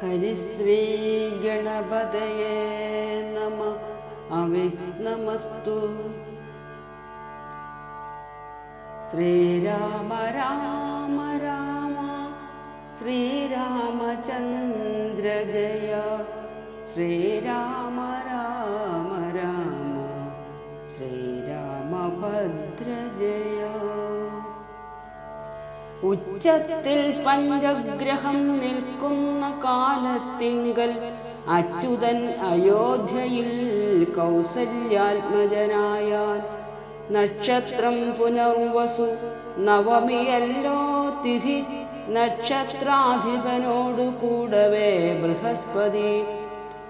ഹരിശ്രീ ഗണപതയേ നമഃ. അവിഘ്നമസ്തു. ശ്രീരാമ രാമ രാമ ശ്രീരാമചന്ദ്ര ജയ. ശ്രീരാമ രാമ രാമ ശ്രീരാമഭദ്ര ജയ. ഉച്ചത്തിൽ പഞ്ചഗ്രഹം നിൽക്കുന്ന കാലത്തിങ്കൽ അച്യുതൻ അയോധ്യയിൽ കൗസല്യാത്മജനായാൽ. നക്ഷത്രം പുനർവസു നവമിയല്ലോ തിഥി. നക്ഷത്രാധിപനോടു കൂടവേ ബൃഹസ്പതി.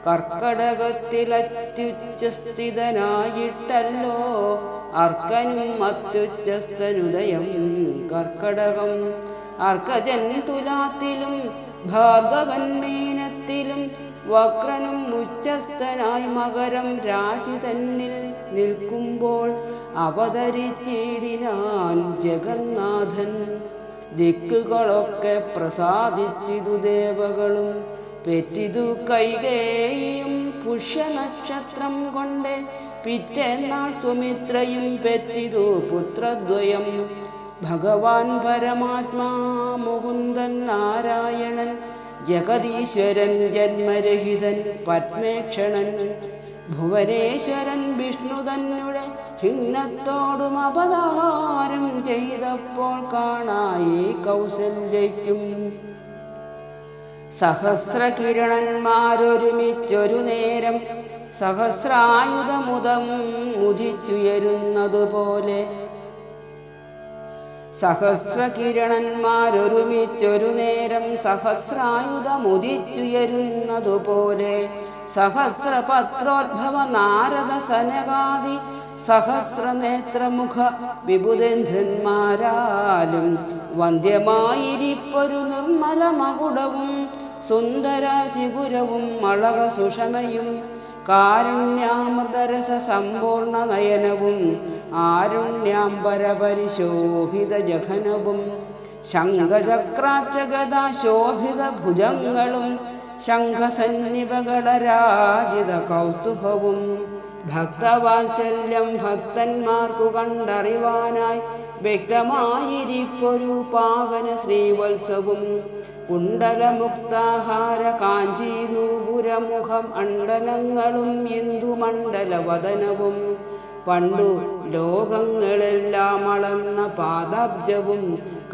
കർക്കടകത്തിലത്യുച്ചസ്ഥിതനായിട്ടല്ലോ അർക്കനും അത്യുച്ചസ്ഥനുദയം കർക്കടകം. അർക്കജൻ തുലാത്തിലും ഭാർഗവൻ മീനത്തിലും വക്രനും ഉച്ചസ്ഥനായി മകരം രാശി തന്നിൽ നിൽക്കുമ്പോൾ അവതരിച്ചിടിനാൻ ജഗന്നാഥൻ. ദിക്കുകളൊക്കെ പ്രസാദിച്ചിതു ദേവകളും പെറ്റിതു കൈകേയും പുഷ്യനക്ഷത്രം കൊണ്ട്. പിറ്റേന്നാൾ സുമിത്രയും പെറ്റിതു പുത്രദ്വയം. ഭഗവാൻ പരമാത്മാ മുകുന്ദൻ നാരായണൻ ജഗദീശ്വരൻ ജന്മരഹിതൻ പത്മേക്ഷണൻ. ഭുവനേശ്വരൻ വിഷ്ണു തന്നെ ചിഹ്നത്തോടും അവതാരം ചെയ്തപ്പോൾ കാണായി കൗസല്യയ്ക്കും. സഹസ്രകിരണന്മാരൊരുമിച്ചൊരു നേരം സഹസ്രായുധമുദം മുദിച്ചുയരുന്നതുപോലെ. സഹസ്രകിരണന്മാരൊരുമിച്ചൊരു നേരം സഹസ്രായുധമുദിച്ചുയരുന്നതുപോലെ. സഹസ്രപത്രോദ്ഭവ നാരദ സനകാദി സഹസ്രനേത്രമുഖ വിബുധേന്ദ്രന്മാരാലും വന്ധ്യമായിരിപ്പൊരു നിർമ്മല മകുടവും സുന്ദര ചിഗുരവും അളക സുഷമയും കാരുണ്യാമൃതരസ സമ്പൂർണ നയനവും ആരുണ്യാംബരപരിശോഭിത ജഘനവും ശംഖചക്രാറ്റഗദാ ശോഭിത ഭുജങ്ങളും ശംഖസന്നിപകളരാജിത കൗസ്തുഭവും. ഭക്തവാത്സല്യം ഭക്തന്മാർക്കു കണ്ടറിവാനായി വ്യക്തമായിരിപ്പൊരു പാവന ശ്രീവത്സവും. കുണ്ടലമുക്താഹാര കാഞ്ചീനൂപുരമുഖം അണ്ടലങ്ങളും ഇന്ദുമണ്ഡലവദനവും. പണ്ടു ലോകങ്ങളെല്ലാം അളന്ന പാദാബ്ജവും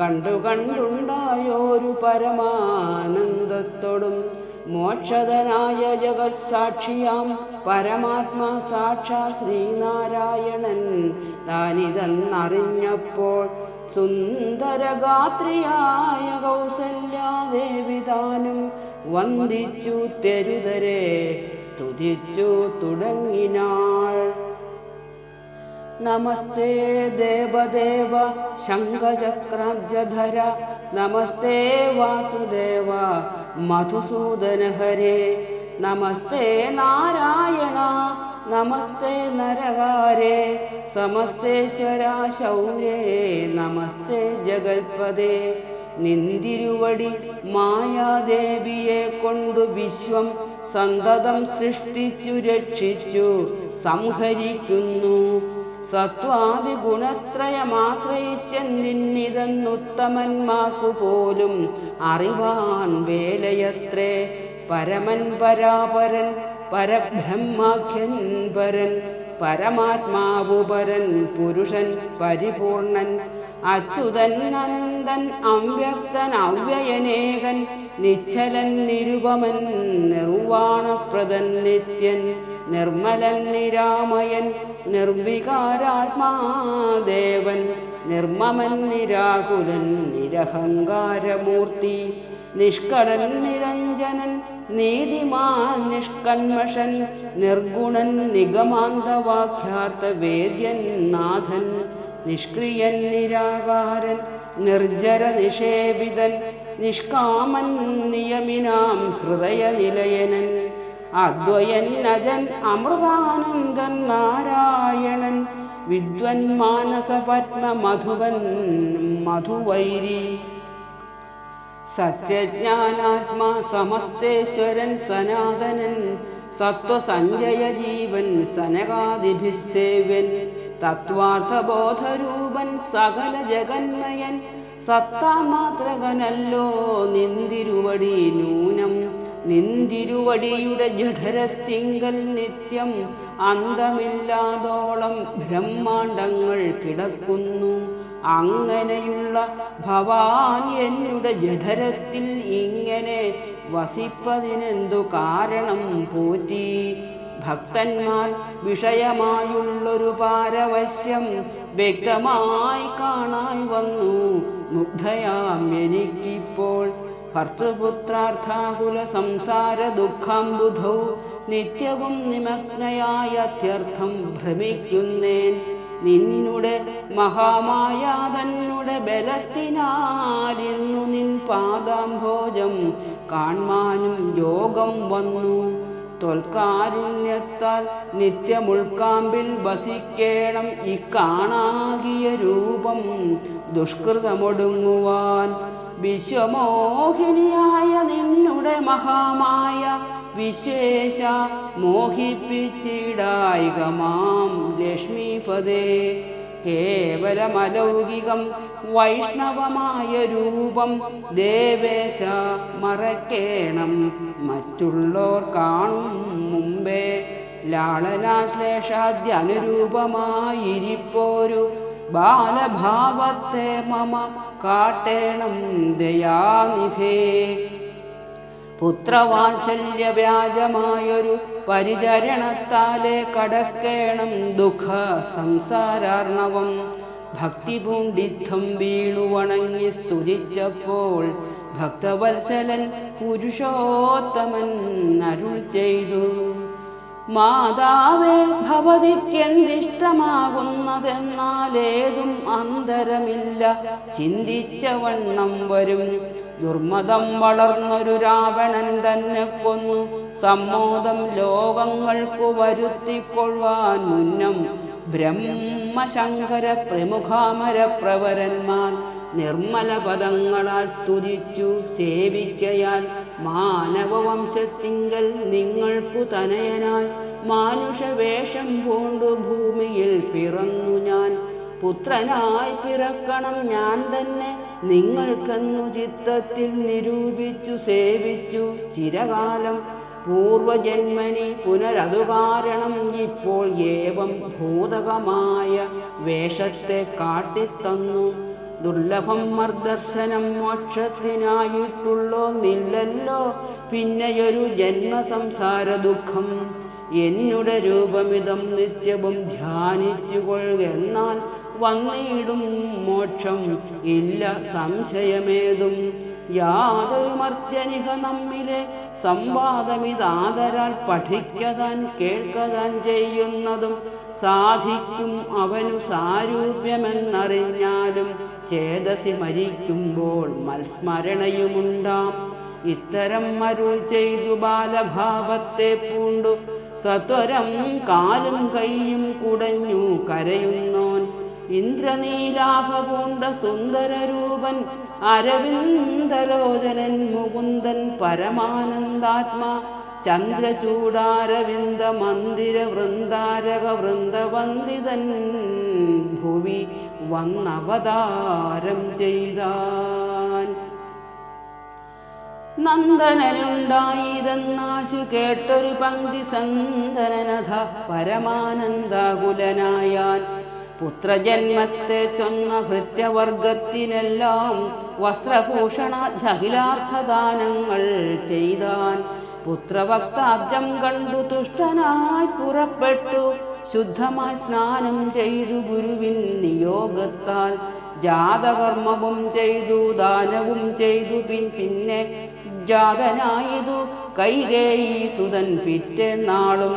കണ്ടുണ്ടായോരു പരമാനന്ദത്തോടും. മോക്ഷതനായ ജഗത്സാക്ഷിയാം പരമാത്മാ സാക്ഷാ ശ്രീനാരായണൻ താനിതെന്നറിഞ്ഞപ്പോൾ സുന്ദരഗാത്രിയായ കൗസല്യാദേവി താനും വന്ദിച്ചു തെരുതരെ സ്തുതിച്ചു തുടങ്ങിനാൾ. നമസ്തേ ദേവദേവ ശംഖചക്രാബ്ജധര. നമസ്തേ വാസുദേവ മധുസൂദന ഹരേ. നമസ്തേ നാരായണ നമസ്തേ നരകാരേ. സമസ്തേശ്വരാ ശൗര്യേ നമസ്തേ ജഗൽപദേ. നിന്തിരുവടി മായാദേവിയെ കൊണ്ടു വിശ്വം സന്തതം സൃഷ്ടിച്ചു രക്ഷിച്ചു സംഹരിക്കുന്നു. സത്വാദി ഗുണത്രയമാശ്രയിച്ചെന്നിതെന്നുത്തമന്മാർക്കു പോലും അറിവാൻ വേലയത്രേ. പരമൻ പരാപരൻ പരബ്രഹ്മാഖ്യൻ പരൻ പരമാത്മാവു പരൻ പുരുഷൻ പരിപൂർണൻ. അച്യുതൻ അനന്തൻ അവ്യക്തൻ അവ്യയനേകൻ നിശ്ചലൻ നിരുപമൻ നിർവാണപ്രദൻ നിത്യൻ നിർമ്മലൻ നിരാമയൻ നിർവികാരാത്മാദേവൻ നിർമ്മമൻ നിരാകുലൻ നിരഹങ്കാരമൂർത്തി. നിഷ്കളൻ നിരഞ്ജനൻ നീതിമാൻ നിഷ്കന്മഷൻ നിർഗുണൻ നിഗമാന്തവാക്യാർത്ഥ വേദ്യൻ നാഥൻ. നിഷ്ക്രിയൻ നിരാകാരൻ നിർജര നിഷേവിതൻ നിഷ്കാമൻ നിയമിനാം ഹൃദയനിലയനൻ. അദ്വയൻ അജൻ അമൃതാനന്ദൻ നാരായണൻ വിദ്വൻ മാനസപത്മ മധുവൻ മധുവൈരി. സത്യജ്ഞാനാത്മാ സമസ്തേശ്വരൻ സനാതനൻ സത്വസഞ്ജയ ജീവൻ സനകാദിഭിസേവ്യൻ തത്വാർത്ഥബോധരൂപൻ സകല ജഗന്മയൻ സത്താമാത്രകനല്ലോ നിന്തിരുവടി നൂനം നിന്തിരുവടിയുടെ ജഠരത്തിങ്കൽ നിത്യം അന്തമില്ലാതോളം ബ്രഹ്മാണ്ടങ്ങൾ കിടക്കുന്നു. അങ്ങനെയുള്ള ഭവാൻ എന്നുടെ ജഠരത്തിൽ ഇങ്ങനെ വസിപ്പതിനെന്തു കാരണം പോറ്റി? ഭക്തന്മാർ വിഷയമായുള്ളൊരു പാരവശ്യം വ്യക്തമായി കാണാൻ വന്നു മുഗ്ധയാം എനിക്കിപ്പോൾ. ഭർത്തൃപുത്രാർത്ഥാകുല സംസാര ദുഃഖാംബുധൗ നിത്യവും നിമഗ്നയായ അത്യർത്ഥം ഭ്രമിക്കുന്നേൻ. നിന്നുടെ മഹാമായ തന്നുടെ ബലത്തിനാലിന്നു നിൻ പാദാംഭോജം കാൺമാനും യോഗം വന്നു. തൊൽക്കാരുണ്യത്താൽ നിത്യമുൾക്കാമ്പിൽ വസിക്കേണം ഇക്കാണാകിയ രൂപം ദുഷ്കൃതമൊടുങ്ങുവാൻ. വിശ്വമോഹിനിയായ നിന്നുടെ മഹാമായ വിശേഷ മോഹിപ്പിച്ചിടായികമാം ലക്ഷ്മീപദേ. കേവലമലൗകികം വൈഷ്ണവമായ രൂപം ദേവേശ മറക്കേണം മറ്റുള്ളോർ കാണും മുമ്പേ. ലാളനാശ്ലേഷാദ്യനുരൂപമായിരിപ്പോരു ബാലഭാവത്തെ മമ കാട്ടേണം ദയാനിധേ. പുത്രവാത്സല്യവ്യാജമായൊരു പരിചരണത്താലെ കടക്കേണം ദുഃഖ സംസാരാർണവം. ഭക്തിപൂണ്ടിത്ഥം വീണു വണങ്ങി സ്തുതിച്ചപ്പോൾ ഭക്തവത്സലൻ പുരുഷോത്തമൻ അരുൾ ചെയ്തു. മാതാവേ, ഭവതിക്കെന്തിഷ്ടമാകുന്നതെന്നാലേതും അന്തരമില്ല, ചിന്തിച്ച വണ്ണം വരും. ദുർമതം വളർന്നൊരു രാവണൻ തന്നെ കൊന്നു സമ്മോദം ലോകങ്ങൾക്കു വരുത്തിക്കൊള്ളുവാൻ മുന്നം ബ്രഹ്മശങ്കര പ്രമുഖാമര പ്രവരന്മാർ നിർമ്മല പദങ്ങളാൽ സ്തുതിച്ചു സേവിക്കയാൽ മാനവവംശത്തിങ്കൽ നിങ്ങൾക്കു തനയനായി മാനുഷവേഷം പൂണ്ടു ഭൂമിയിൽ പിറന്നു ഞാൻ. പുത്രനായി പിറക്കണം ഞാൻ തന്നെ നിങ്ങൾക്കെന്നു ചിത്തത്തിൽ നിരൂപിച്ചു സേവിച്ചു ചിരകാലം. പൂർവജന്മനി പുനരതു കാരണം ഇപ്പോൾ ഏവം ഭൂതകമായ വേഷത്തെ കാട്ടിത്തന്നു. ദുർലഭം മർദർശനം മോക്ഷത്തിനായിട്ടുള്ളോ നില്ലല്ലോ പിന്നെയൊരു ജന്മസംസാര ദുഃഖം. എന്നുടെ രൂപമിതം നിത്യവും ധ്യാനിച്ചുകൊള്ളുകെന്നാൽ വന്നിടും മോക്ഷം ഇല്ല സംശയമേതും. യാതൊരു മർത്യനിക നമ്മിലെ സംവാദമിതാദരാൽ പഠിക്കതാൻ കേൾക്കതാൻ ചെയ്യുന്നതും സാധിക്കും അവനു സാരൂപ്യമെന്നറിഞ്ഞാലും ചേതസി മരിക്കുമ്പോൾ മത്സ്മരണയുമുണ്ടാം. ഇത്തരം അരുൾ ചെയ്തു ബാലഭാവത്തെ പൂണ്ടു സത്വരം കാലും കൈയും കുടഞ്ഞു കരയുന്നോൻ. ഇന്ദ്രനീലാഭ പൂണ്ട സുന്ദരരൂപൻ അരവിന്ദലോചനൻ മുകുന്ദൻ പരമാനന്ദാത്മാ. ചന്ദ്രചൂടാരവിന്ദ മന്ദിര വൃന്ദാരക വൃന്ദവന്ദിതൻ ഭുവി വന്നവതാരം ചെയ്താൻ. നന്ദനുണ്ടായിതെന്നാശു കേട്ടൊരു പങ്ക്തി സന്ദനനഥ പരമാനന്ദകുലനായാൽ. പുത്രജന്മത്തെ ചൊന്ന ഭൃത്യവർഗത്തിനെല്ലാം വസ്ത്രഭൂഷണ ജഹിലാർത്ഥദാനങ്ങൾ ചെയ്താൻ. പുത്രഭക്താബ്ജം കണ്ടു തുഷ്ടനായി പുറപ്പെട്ടു ശുദ്ധമായി സ്നാനം ചെയ്തു ഗുരുവിൻ നിയോഗത്താൽ. ജാതകർമ്മവും ചെയ്തു ദാനവും ചെയ്തു പിന്നെ ജാതനായതു കൈകേയി സുതൻ പിറ്റേന്നാളും.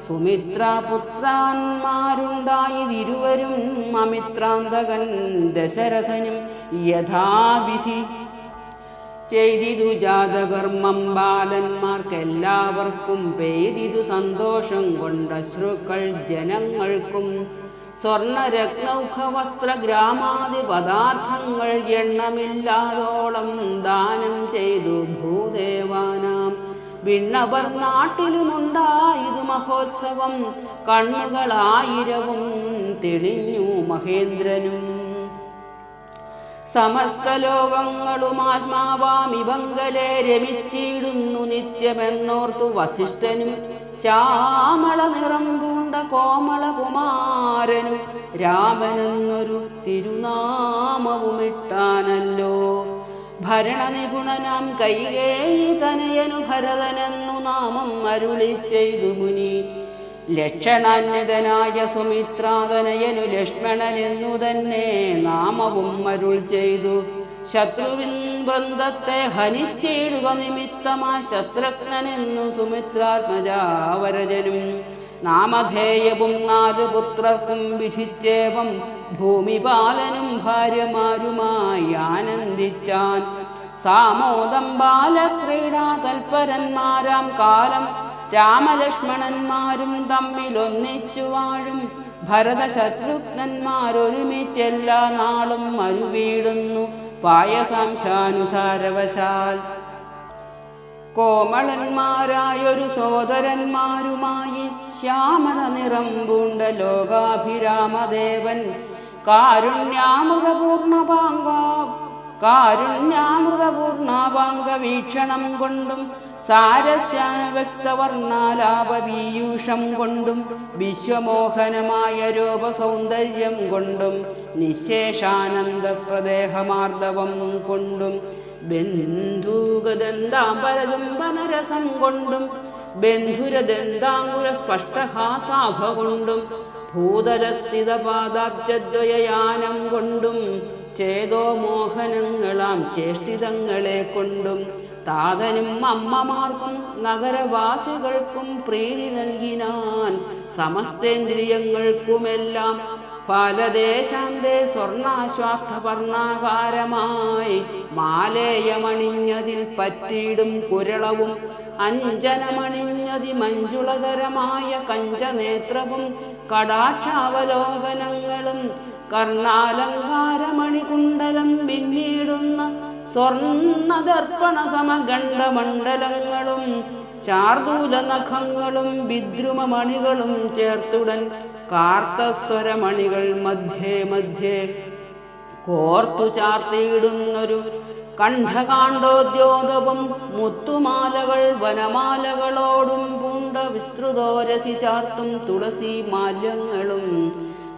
സുമിത്രാപുത്രാന്മാരുണ്ടായതിരുവരും അമിത്രാന്തകൻ ദശരഥനും യഥാവിധി ചെയ്തിതു ജാതകർമ്മം. ബാലന്മാർക്കെല്ലാവർക്കും പെയ്തിതു സന്തോഷം കൊണ്ടശ്രുക്കൾ ജനങ്ങൾക്കും. സ്വർണരത്നൗഖവസ്ത്രഗ്രാമാദി പദാർത്ഥങ്ങൾ എണ്ണമില്ലാതോളം ദാനം ചെയ്തു ഭൂദേവാനാം. വിണ്ണവർ നാട്ടിലുമുണ്ടായതു മഹോത്സവം, കണ്ണുകളായിരവും തെളിഞ്ഞു മഹേന്ദ്രനും. സമസ്ത ലോകങ്ങളും ആത്മാവാമിവങ്കലെ രമിച്ചിടുന്നു നിത്യമെന്നോർത്തു വസിഷ്ഠനും ശ്യാമള നിറം പൂണ്ട കോമളകുമാരനും രാമനെന്നൊരു തിരുനാമവുമിട്ടാനല്ലോ. ഭരണനിപുണനാം കൈകേയി തനയനു ഭരതനെന്നു നാമം അരുളി ചെയ്തു മുനി. ലക്ഷണാന്യതനായ സുമിത്രാതനയനു ലക്ഷ്മണനെന്നു തന്നെ നാമവും അരുൾ ചെയ്തു. ശത്രുവിൻ വൃന്ദത്തെ ഹനിച്ചിടുക നിമിത്തമാ ശത്രുഘ്നനെന്നു സുമിത്രാത്മജാവരജനും. നാമധേയവും 4 പുത്രർക്കും വിധിച്ചേവം ഭൂമിപാലനും ഭാര്യമാരുമായി ആനന്ദിച്ചാൻ. സാമോദം ബാലക്രീഡാ തൽപരന്മാരാം കാലം രാമലക്ഷ്മണന്മാരും തമ്മിലൊന്നിച്ചു വാഴും. ഭരതശത്രുഘ്നന്മാരൊരുമിച്ചെല്ലാ നാളും മരുവീടുന്നു പായസാംശാനുസാരവശാൽ. കോമളന്മാരായൊരു സോദരന്മാരുമായി ശ്യാമള നിറം പൂണ്ട ലോകാഭിരാമദേവൻ കാരുണ്യാമൃതപൂർണപാംഗ വീക്ഷണം കൊണ്ടും സാരസ്യാനവ്യക്തവർണ്ണാലാപപീയൂഷം കൊണ്ടും വിശ്വമോഹനമായ രൂപസൗന്ദര്യം കൊണ്ടും നിശേഷാനന്ദപ്രദേഹമാർദ്ദവം കൊണ്ടും ബന്ധൂകദന്താംബരചുംബനരസം കൊണ്ടും ബന്ധുരദന്താങ്കുര സ്പഷ്ടഹാസാഭ കൊണ്ടും ഭൂതലസ്ഥിതപാദാബ്ജദ്വയയാനം കൊണ്ടും ചേതോമോഹനങ്ങളാം ചേഷ്ടിതങ്ങളെ കൊണ്ടും താതനും അമ്മമാർക്കും നഗരവാസികൾക്കും പ്രീതി നൽകിനാൻ. സമസ്തേന്ദ്രിയങ്ങൾക്കുമെല്ലാം പലദേശാന്തേ സ്വർണാശ്വാർത്ഥപർണാകാരമായി മാലേയമണിഞ്ഞതിൽ പറ്റിയിടും കുരളവും അഞ്ജനമണിഞ്ഞതി മഞ്ജുളതരമായ കഞ്ചനേത്രവും കടാക്ഷാവലോകനങ്ങളും കർണാലങ്കാരമണികുണ്ടലം പിന്നീടുന്ന സ്വർണദർപ്പണ സമഗണ്ഡമണ്ഡലങ്ങളും ചാർദൂലനഖങ്ങളും വിദ്രുമമണികളും ചേർത്തുടൻ കാർത്തസ്വരമണികൾ മധ്യേ മധ്യേ കോർത്തു ചാർത്തിയിടുന്നൊരു കണ്ഠകാണ്ഡോദ്യോതവും മുത്തുമാലകൾ വനമാലകളോടും പൂണ്ട വിസ്തൃതോരസി ചാർത്തും തുളസി മാല്യങ്ങളും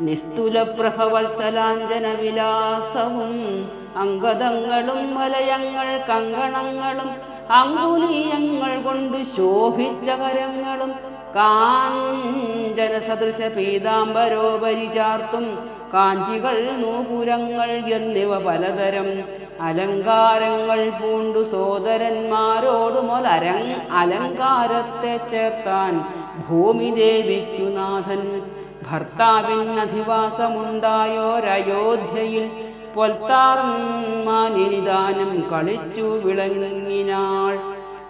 നിസ്തുലപ്രഭവത്സലാഞ്ജന വിലാസവും അംഗദങ്ങളും വലയങ്ങൾ കങ്കണങ്ങളും അങ്കുലീയങ്ങൾ കൊണ്ട് ശോഭിച്ച കരങ്ങളും കാഞ്ചന സദൃശ പീതാംബരോപരി ചാർത്തും കാഞ്ചികൾ നൂപുരങ്ങൾ എന്നിവ പലതരം അലങ്കാരങ്ങൾ പൂണ്ടു സോദരന്മാരോടുമൊൽ അലങ്കാരത്തെ ചേർത്താൻ ഭൂമിദേവിക്കുനാഥൻ. ഭർത്താവിനധിവാസമുണ്ടായോരയോധ്യയിൽ പൊൽത്താർമാനിനിദാനം കളിച്ചു വിളങ്ങിനാൾ.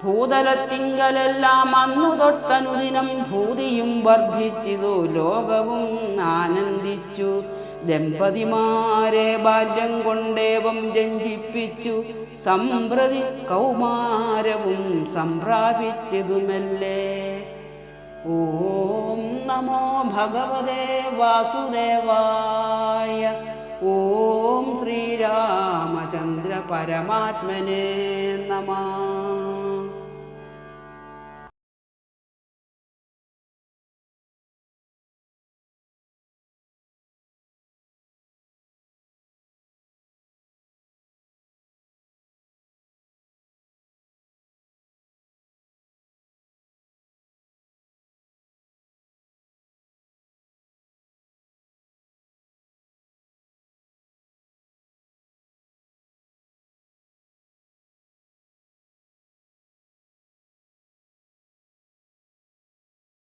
ഭൂതലത്തിങ്കലെല്ലാം അന്നു തൊട്ടനുദിനം ഭൂതിയും വർദ്ധിച്ചിതു ലോകവും ആനന്ദിച്ചു. ദമ്പതിമാരെ ബാല്യം കൊണ്ടേവം രഞ്ജിപ്പിച്ചു സംപ്രതി കൗമാരവും സംപ്രാപിച്ചതുമല്ലേ. ഓം നമോ ഭഗവതേ വാസുദേവായ. ഓം ശ്രീരാമചന്ദ്ര പരമാത്മനേ നമഃ.